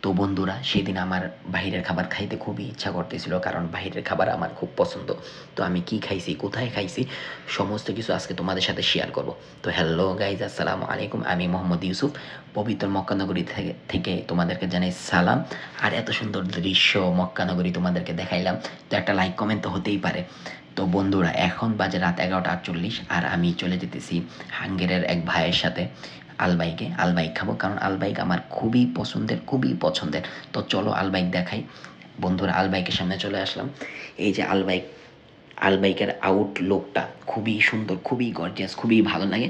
তো বন্ধুরা সেদিন আমার বাইরের খাবার খাইতে খুবই ইচ্ছা করতেছিল, কারণ বাইরের খাবার আমার খুব পছন্দ। তো আমি কি খাইছি, কোথায় খাইছি, সমস্ত কিছু আজকে তোমাদের সাথে শেয়ার করব। তো হ্যালো গাইজ, আসসালামু আলাইকুম। আমি মোহাম্মদ ইউসুফ, পবিত্র মক্কানগরী থেকে তোমাদেরকে জানাই সালাম। আর এত সুন্দর দৃশ্য মক্কানগরী তোমাদেরকে দেখাইলাম, তো একটা লাইক কমেন্ট তো হতেই পারে। তো বন্ধুরা এখন বাজে রাত 11টা 48, আর আমি চলে যেতেছি হাঙ্গেরের এক ভাইয়ের সাথে আলবাইক খাবো, কারণ আলবাইক আমার খুবই পছন্দের। তো চলো আলবাইক দেখাই। বন্ধুরা আলবাইকের সামনে চলে আসলাম। এই যে আলবাইকের আউটলুকটা খুবই সুন্দর, খুবই গর্জিয়াস, খুবই ভালো লাগে।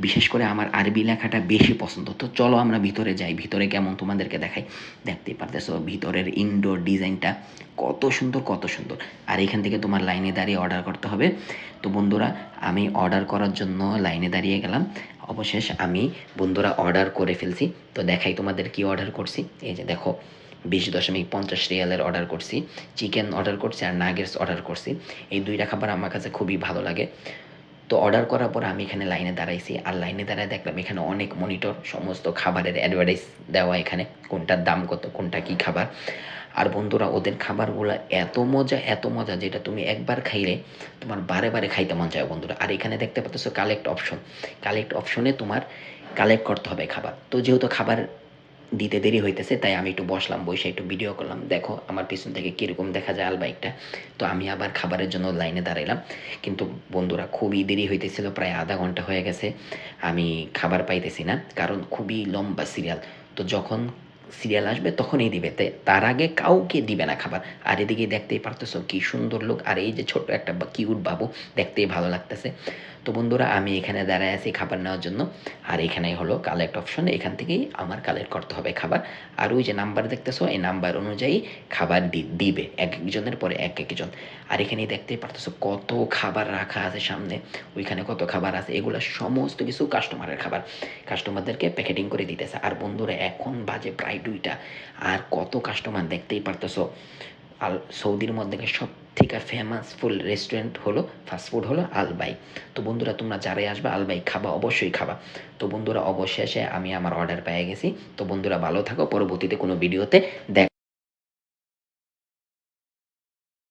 বিশেষ করে আমার আরবি লেখাটা বেশি পছন্দ। তো চলো আমরা ভিতরে যাই, ভিতরে কেমন তোমাদেরকে দেখাই। দেখতেই পারতেছো ভিতরের ইনডোর ডিজাইনটা কত সুন্দর। আর এখান থেকে তোমার লাইনে দাঁড়িয়ে অর্ডার করতে হবে। তো বন্ধুরা আমি অর্ডার করার জন্য লাইনে দাঁড়িয়ে গেলাম। অবশেষ আমি বন্ধুরা অর্ডার করে ফেলছি। তো দেখাই তোমাদের কি অর্ডার করছি। এই যে দেখো, 20.50 রিয়ালের অর্ডার করছি। চিকেন অর্ডার করছি আর নাগেটস অর্ডার করছি। এই দুইটা খাবার আমার কাছে খুবই ভালো লাগে। তো অর্ডার করার পর আমি এখানে লাইনে দাঁড়াইছি, আর লাইনে দাঁড়ায় দেখলাম এখানে অনেক মনিটর, সমস্ত খাবারের অ্যাডভার্টাইজ দেওয়া, এখানে কোনটার দাম কত, কোনটা কি খাবার। আর বন্ধুরা ওদের খাবারগুলো এত মজা যেটা তুমি একবার খাইলে তোমার বারে বারে খাইতে মন চায় বন্ধুরা। আর এখানে দেখতে পাচ্ছ কালেক্ট অপশনে তোমার কালেক্ট করতে হবে খাবার। তো যেহেতু খাবার দিতে দেরি হইতেছে, তাই আমি একটু বসলাম, বসে একটু ভিডিও করলাম। দেখো আমার পিছন থেকে কীরকম দেখা যায় আলবাইকটা। তো আমি আবার খাবারের জন্য লাইনে দাঁড়াইলাম, কিন্তু বন্ধুরা খুবই দেরি হইতেছিল, প্রায় আধা ঘন্টা হয়ে গেছে আমি খাবার পাইতেছি না, কারণ খুবই লম্বা সিরিয়াল। তো যখন সিরিয়াল আসবে তখনই দিবে, তার আগে কাউকে দিবে না খাবার। আর এদিকে দেখতেই পারতেছো কি সুন্দর লোক, আর এই যে ছোট একটা কিউট বাবু, দেখতেই ভালো লাগতেছে। তো বন্ধুরা আমি এখানে দাঁড়ায় আছি খাবার নেওয়ার জন্য। আর এখানেই হলো কালেক্ট অপশন, এখান থেকেই আমার কালেক্ট করতে হবে খাবার। আর ওই যে নাম্বার দেখতেছো, এই নাম্বার অনুযায়ী খাবার দিবে এক একজনের পরে এক একজন। আর এখানেই দেখতেই পারতেছো কত খাবার রাখা আছে সামনে, ওইখানে কত খাবার আছে, এগুলো সমস্ত কিছু কাস্টমারের খাবার, কাস্টমারদেরকে প্যাকেটিং করে দিতেছে। আর বন্ধুরা এখন বাজে প্রায় 2টা, আর কত কাস্টমার দেখতেই পারতেছো। সৌদির মধ্যে সব থেকে ফেমাস ফুল রেস্টুরেন্ট হলো, ফাস্টফুড হলো আলবাই। তো বন্ধুরা তোমরা যারাই আসবে আলবাই খাবা, অবশ্যই খাবা। তো বন্ধুরা অবশেষে আমি আমার অর্ডার পেয়ে গেছি। তো বন্ধুরা ভালো থাকো, পরবর্তীতে কোনো ভিডিওতে দেখ।